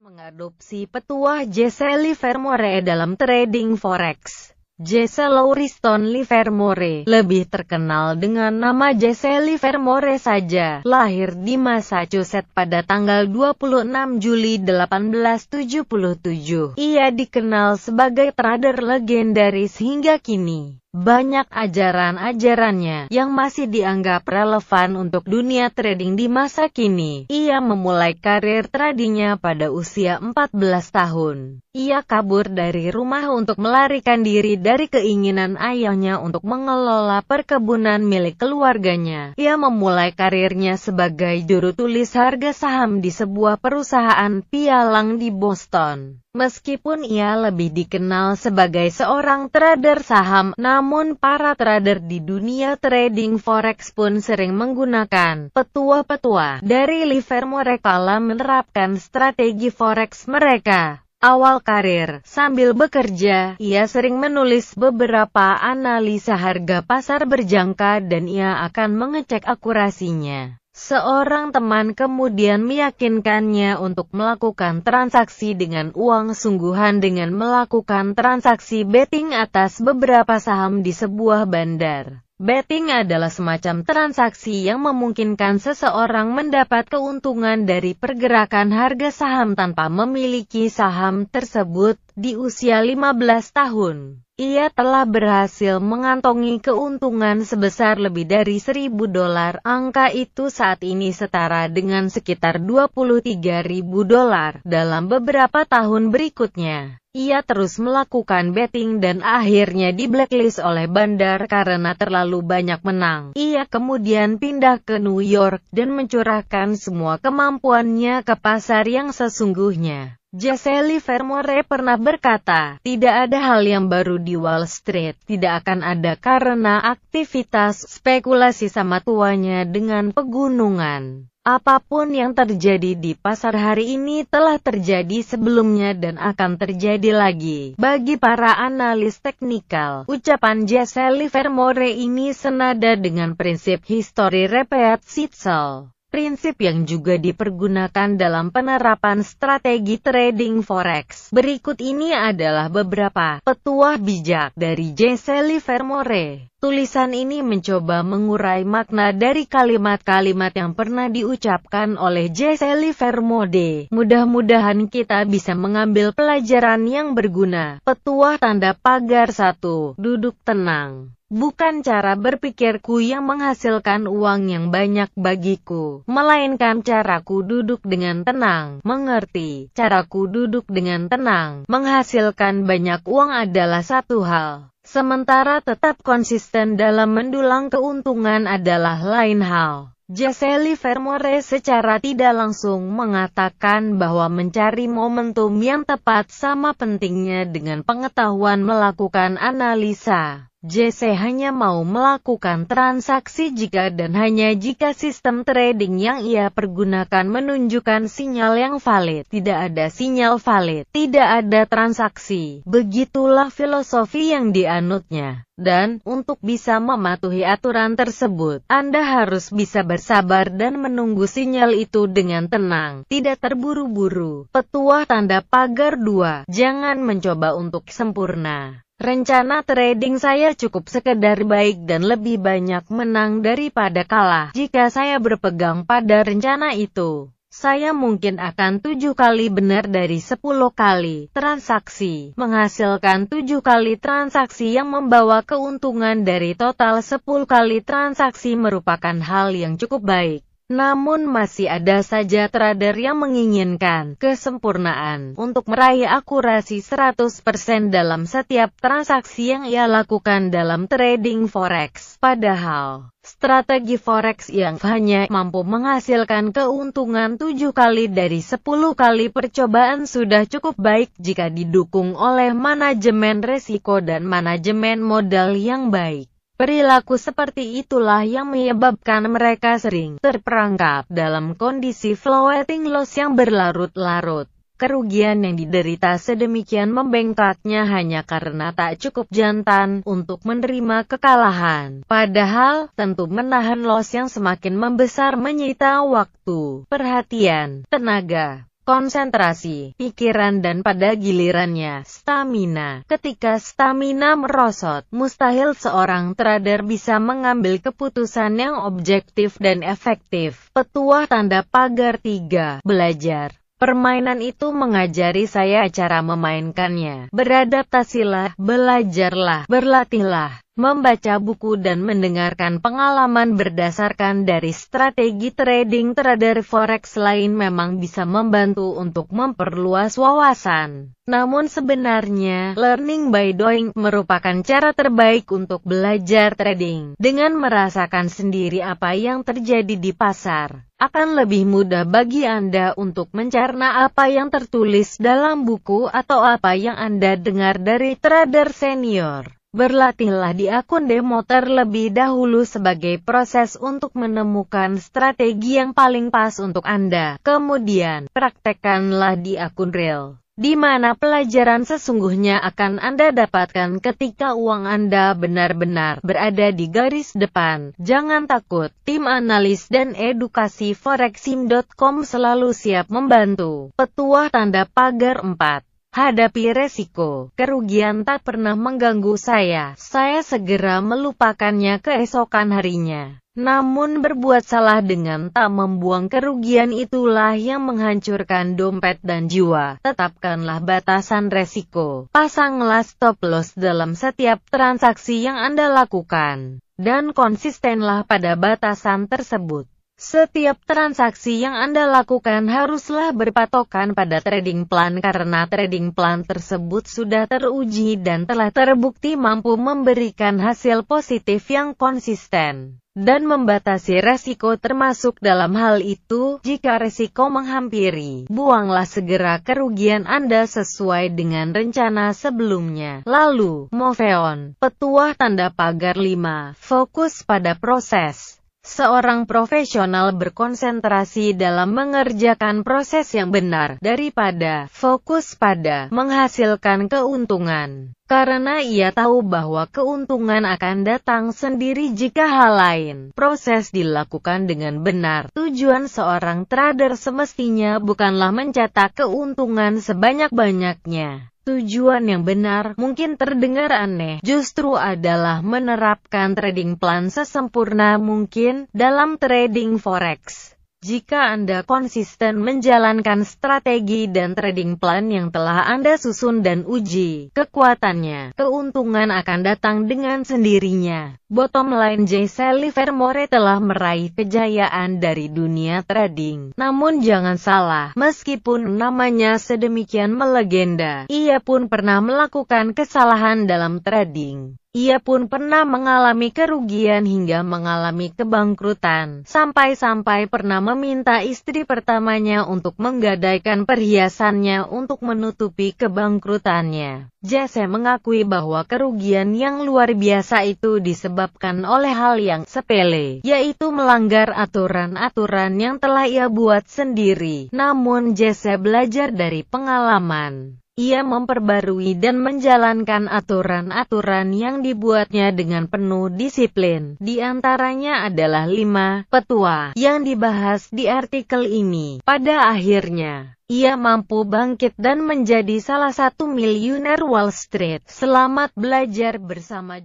Mengadopsi petuah Jesse Livermore dalam trading forex. Jesse Lauriston Livermore, lebih terkenal dengan nama Jesse Livermore saja, lahir di Massachusetts pada tanggal 26 Juli 1877. Ia dikenal sebagai trader legendaris hingga kini. Banyak ajaran-ajarannya yang masih dianggap relevan untuk dunia trading di masa kini. Ia memulai karir tradingnya pada usia 14 tahun. Ia kabur dari rumah untuk melarikan diri dari keinginan ayahnya untuk mengelola perkebunan milik keluarganya. Ia memulai karirnya sebagai juru tulis harga saham di sebuah perusahaan pialang di Boston. Meskipun ia lebih dikenal sebagai seorang trader saham, namun para trader di dunia trading forex pun sering menggunakan petuah-petuah dari Livermore kala menerapkan strategi forex mereka. Awal karir, sambil bekerja, ia sering menulis beberapa analisa harga pasar berjangka dan ia akan mengecek akurasinya. Seorang teman kemudian meyakinkannya untuk melakukan transaksi dengan uang sungguhan dengan melakukan transaksi betting atas beberapa saham di sebuah bandar. Betting adalah semacam transaksi yang memungkinkan seseorang mendapat keuntungan dari pergerakan harga saham tanpa memiliki saham tersebut. Di usia 15 tahun, ia telah berhasil mengantongi keuntungan sebesar lebih dari $1.000. Angka itu saat ini setara dengan sekitar $23.000. Dalam beberapa tahun berikutnya, ia terus melakukan betting dan akhirnya di blacklist oleh bandar karena terlalu banyak menang. Ia kemudian pindah ke New York dan mencurahkan semua kemampuannya ke pasar yang sesungguhnya. Jesse Livermore pernah berkata, tidak ada hal yang baru di Wall Street, tidak akan ada karena aktivitas spekulasi sama tuanya dengan pegunungan. Apapun yang terjadi di pasar hari ini telah terjadi sebelumnya dan akan terjadi lagi. Bagi para analis teknikal, ucapan Jesse Livermore ini senada dengan prinsip history repeats itself. Prinsip yang juga dipergunakan dalam penerapan strategi trading forex. Berikut ini adalah beberapa petuah bijak dari Jesse Livermore. Tulisan ini mencoba mengurai makna dari kalimat-kalimat yang pernah diucapkan oleh Jesse Livermore. Mudah-mudahan kita bisa mengambil pelajaran yang berguna. Petuah tanda pagar 1. Duduk tenang. Bukan cara berpikirku yang menghasilkan uang yang banyak bagiku, melainkan caraku duduk dengan tenang. Mengerti? Caraku duduk dengan tenang menghasilkan banyak uang adalah satu hal. Sementara tetap konsisten dalam mendulang keuntungan adalah lain hal. Jesse Livermore secara tidak langsung mengatakan bahwa mencari momentum yang tepat sama pentingnya dengan pengetahuan melakukan analisa. Jesse hanya mau melakukan transaksi jika dan hanya jika sistem trading yang ia pergunakan menunjukkan sinyal yang valid. Tidak ada sinyal valid, tidak ada transaksi. Begitulah filosofi yang dianutnya. Dan, untuk bisa mematuhi aturan tersebut, Anda harus bisa bersabar dan menunggu sinyal itu dengan tenang, tidak terburu-buru. Petuah tanda pagar 2. Jangan mencoba untuk sempurna. Rencana trading saya cukup sekedar baik dan lebih banyak menang daripada kalah. Jika saya berpegang pada rencana itu, saya mungkin akan 7 kali benar dari 10 kali transaksi, menghasilkan 7 kali transaksi yang membawa keuntungan dari total 10 kali transaksi merupakan hal yang cukup baik. Namun masih ada saja trader yang menginginkan kesempurnaan untuk meraih akurasi 100% dalam setiap transaksi yang ia lakukan dalam trading forex. Padahal, strategi forex yang hanya mampu menghasilkan keuntungan 7 kali dari 10 kali percobaan sudah cukup baik jika didukung oleh manajemen resiko dan manajemen modal yang baik. Perilaku seperti itulah yang menyebabkan mereka sering terperangkap dalam kondisi floating loss yang berlarut-larut. Kerugian yang diderita sedemikian membengkaknya hanya karena tak cukup jantan untuk menerima kekalahan. Padahal, tentu menahan loss yang semakin membesar menyita waktu, perhatian, tenaga, konsentrasi, pikiran dan pada gilirannya, stamina. Ketika stamina merosot, mustahil seorang trader bisa mengambil keputusan yang objektif dan efektif. Petuah tanda pagar 3. Belajar. Permainan itu mengajari saya cara memainkannya. Beradaptasilah, belajarlah, berlatihlah, membaca buku dan mendengarkan pengalaman berdasarkan dari strategi trading. Trader forex lain memang bisa membantu untuk memperluas wawasan. Namun sebenarnya, learning by doing merupakan cara terbaik untuk belajar trading. Dengan merasakan sendiri apa yang terjadi di pasar, akan lebih mudah bagi Anda untuk mencerna apa yang tertulis dalam buku atau apa yang Anda dengar dari trader senior. Berlatihlah di akun demo terlebih dahulu sebagai proses untuk menemukan strategi yang paling pas untuk Anda. Kemudian, praktekkanlah di akun real, di mana pelajaran sesungguhnya akan Anda dapatkan ketika uang Anda benar-benar berada di garis depan. Jangan takut, tim analis dan edukasi forexim.com selalu siap membantu. Petuah tanda pagar 4. Hadapi resiko. Kerugian tak pernah mengganggu saya segera melupakannya keesokan harinya. Namun berbuat salah dengan tak membuang kerugian itulah yang menghancurkan dompet dan jiwa. Tetapkanlah batasan resiko. Pasanglah stop loss dalam setiap transaksi yang Anda lakukan. Dan konsistenlah pada batasan tersebut. Setiap transaksi yang Anda lakukan haruslah berpatokan pada trading plan karena trading plan tersebut sudah teruji dan telah terbukti mampu memberikan hasil positif yang konsisten dan membatasi resiko. Termasuk dalam hal itu, jika resiko menghampiri, buanglah segera kerugian Anda sesuai dengan rencana sebelumnya. Lalu, move on. Petuah tanda pagar 5. Fokus pada proses. Seorang profesional berkonsentrasi dalam mengerjakan proses yang benar daripada fokus pada menghasilkan keuntungan. Karena ia tahu bahwa keuntungan akan datang sendiri jika hal lain proses dilakukan dengan benar. Tujuan seorang trader semestinya bukanlah mencetak keuntungan sebanyak-banyaknya. Tujuan yang benar, mungkin terdengar aneh, justru adalah menerapkan trading plan sesempurna mungkin dalam trading forex. Jika Anda konsisten menjalankan strategi dan trading plan yang telah Anda susun dan uji kekuatannya, keuntungan akan datang dengan sendirinya. Bottom line, Jesse Livermore telah meraih kejayaan dari dunia trading. Namun jangan salah, meskipun namanya sedemikian melegenda, ia pun pernah melakukan kesalahan dalam trading. Ia pun pernah mengalami kerugian hingga mengalami kebangkrutan, sampai-sampai pernah meminta istri pertamanya untuk menggadaikan perhiasannya untuk menutupi kebangkrutannya. Jesse mengakui bahwa kerugian yang luar biasa itu disebabkan oleh hal yang sepele, yaitu melanggar aturan-aturan yang telah ia buat sendiri. Namun Jesse belajar dari pengalaman. Ia memperbarui dan menjalankan aturan-aturan yang dibuatnya dengan penuh disiplin. Di antaranya adalah 5 petuah yang dibahas di artikel ini. Pada akhirnya, ia mampu bangkit dan menjadi salah satu miliuner Wall Street. Selamat belajar bersama